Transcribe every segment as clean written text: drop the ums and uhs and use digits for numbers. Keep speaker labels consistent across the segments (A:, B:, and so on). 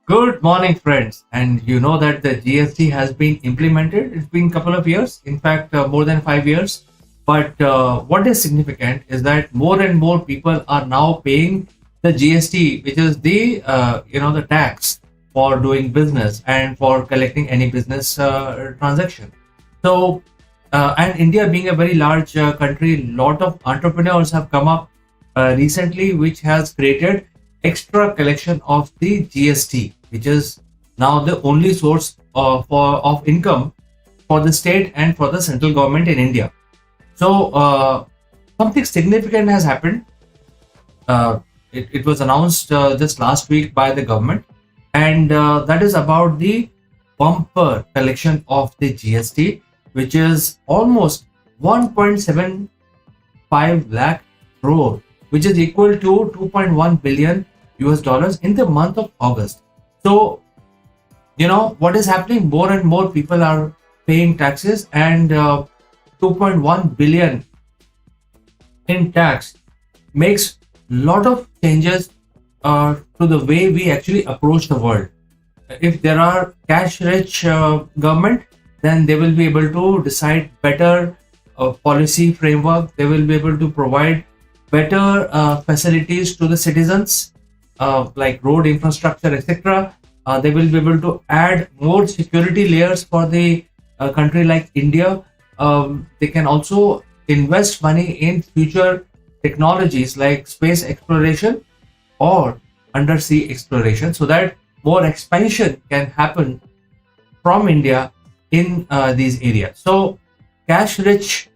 A: Good morning, friends. And you know that the GST has been implemented. It's been a couple of years, in fact, more than 5 years. But what is significant is that more and more people are now paying the GST, which is the tax for doing business and for collecting any business transaction. So, and India being a very large country, lot of entrepreneurs have come up recently, which has created extra collection of the GST, which is now the only source of income for the state and for the central government in India. So something significant has happened. It was announced just last week by the government, and that is about the bumper collection of the GST, which is almost 1.75 lakh crore, which is equal to 2.1 billion US dollars in the month of August. So, what is happening? More and more people are paying taxes, and 2.1 billion in tax makes lot of changes to the way we actually approach the world. If there are cash rich government, then they will be able to decide better policy framework. They will be able to provide better facilities to the citizens, like road infrastructure, etc. They will be able to add more security layers for the country like India. They can also invest money in future technologies like space exploration or undersea exploration, so that more expansion can happen from India in these areas. So cash rich,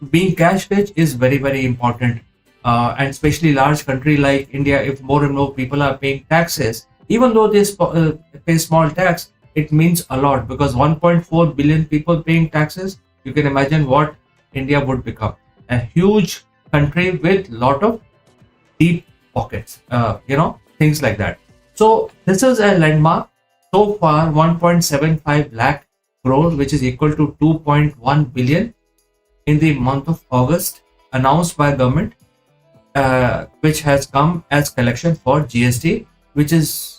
A: being cash rich is very, very important. And especially large country like India, if more and more people are paying taxes, even though they pay small tax, it means a lot, because 1.4 billion people paying taxes, you can imagine what India would become. A huge country with lot of deep pockets, things like that. So this is a landmark. So far, 1.75 lakh crore, which is equal to 2.1 billion in the month of August, announced by government, which has come as collection for GST, which is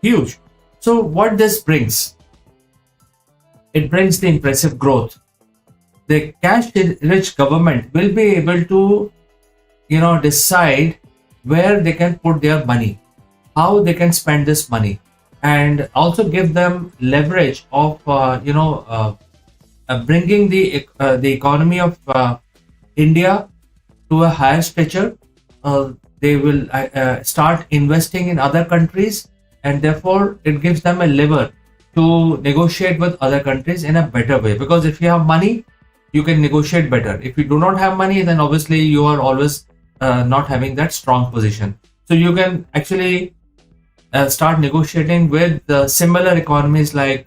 A: huge. So what this brings? It brings the impressive growth. The cash-rich government will be able to, decide where they can put their money, how they can spend this money, and also give them leverage of, bringing the economy of India to a higher stature. They will start investing in other countries, and therefore it gives them a lever to negotiate with other countries in a better way. Because if you have money, you can negotiate better. If you do not have money, then obviously you are always not having that strong position. So you can actually start negotiating with similar economies like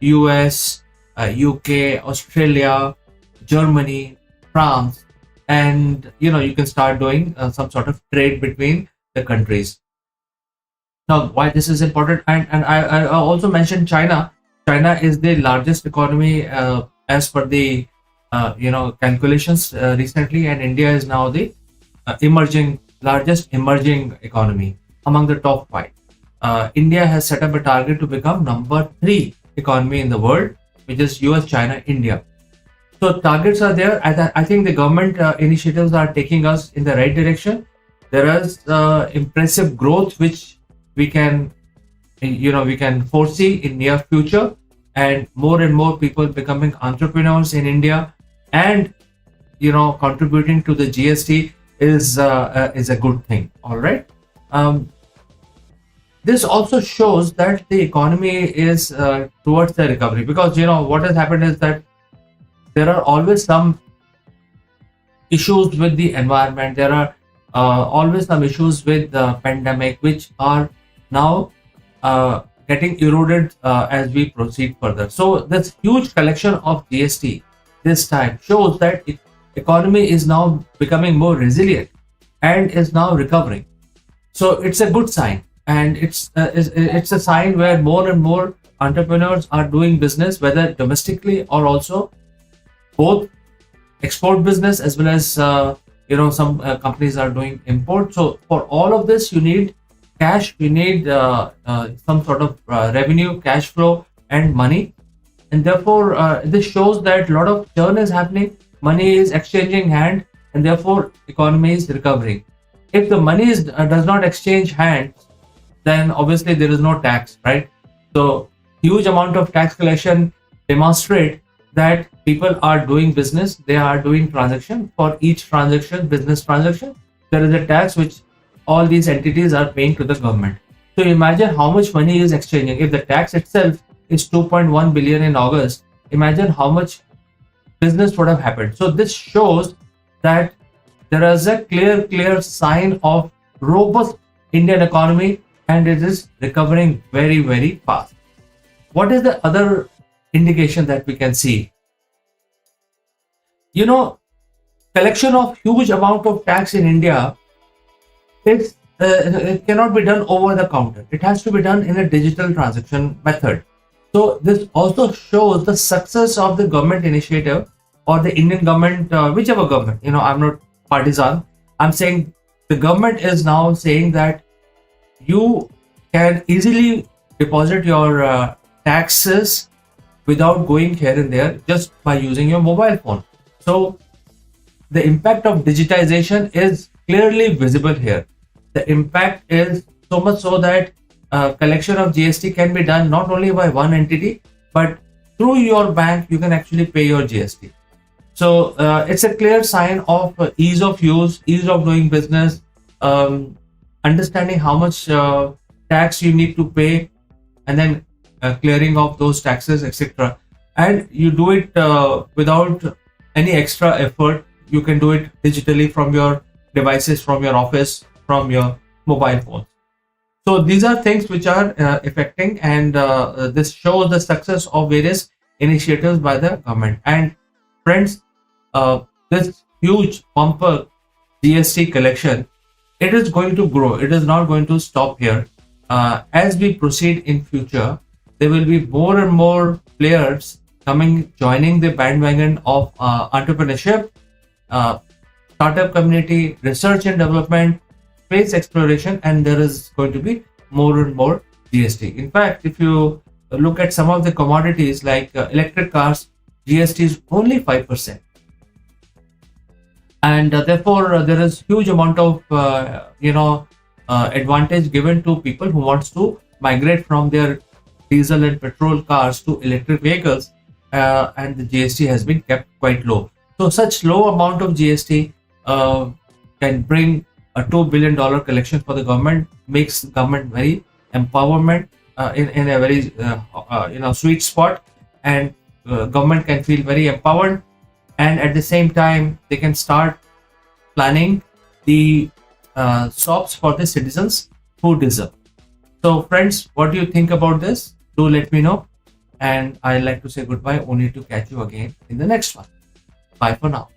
A: US, UK, Australia, Germany, France, and you can start doing some sort of trade between the countries. Now, why this is important, and I also mentioned China. China is the largest economy as per the calculations recently, and India is now the largest emerging economy among the top five. India has set up a target to become number three economy in the world, which is US, China, India. So targets are there. I think the government initiatives are taking us in the right direction. There is impressive growth which we can foresee in near future, and more people becoming entrepreneurs in India, and contributing to the GST is a good thing. All right. This also shows that the economy is towards the recovery, because what has happened is that there are always some issues with the environment. There are always some issues with the pandemic, which are now getting eroded as we proceed further. So this huge collection of GST this time shows that economy is now becoming more resilient and is now recovering. So it's a good sign, and it's a sign where more and more entrepreneurs are doing business, whether domestically or also both export business, as well as some companies are doing import. So for all of this, you need cash, we need some sort of revenue, cash flow, and money. And therefore, this shows that a lot of churn is happening, money is exchanging hand, and therefore, economy is recovering. If the money does not exchange hands, then obviously there is no tax, right? So huge amount of tax collection demonstrate that people are doing business, they are doing transaction. For each transaction, business transaction, there is a tax which all these entities are paying to the government. So imagine how much money is exchanging. If the tax itself is 2.1 billion in August, imagine how much business would have happened. So this shows that there is a clear sign of robust Indian economy, and it is recovering very fast. What is the other indication that we can see? You know, collection of huge amount of tax in India, it cannot be done over the counter. It has to be done in a digital transaction method. So this also shows the success of the government initiative or the Indian government, whichever government. I'm not partisan. I'm saying the government is now saying that you can easily deposit your taxes without going here and there, just by using your mobile phone. So the impact of digitization is clearly visible here. The impact is so much so that collection of GST can be done not only by one entity, but through your bank you can actually pay your GST. So it's a clear sign of ease of use, ease of doing business, understanding how much tax you need to pay, and then clearing of those taxes, etc. And you do it without any extra effort. You can do it digitally from your devices, from your office, from your mobile phone. So these are things which are affecting, and this shows the success of various initiatives by the government. And friends, this huge bumper GST collection, it is going to grow. It is not going to stop here. As we proceed in future, there will be more and more players joining the bandwagon of entrepreneurship, startup community, research and development, space exploration, and there is going to be more and more GST. In fact, if you look at some of the commodities like electric cars, GST is only 5%. And therefore, there is huge amount of advantage given to people who wants to migrate from their diesel and petrol cars to electric vehicles, and the GST has been kept quite low. So such low amount of GST can bring a $2 billion collection for the government, makes the government very empowerment in a very sweet spot, and government can feel very empowered, and at the same time they can start planning the shops for the citizens who deserve. So friends, what do you think about this? Do let me know, and I'd like to say goodbye, only to catch you again in the next one. Bye for now.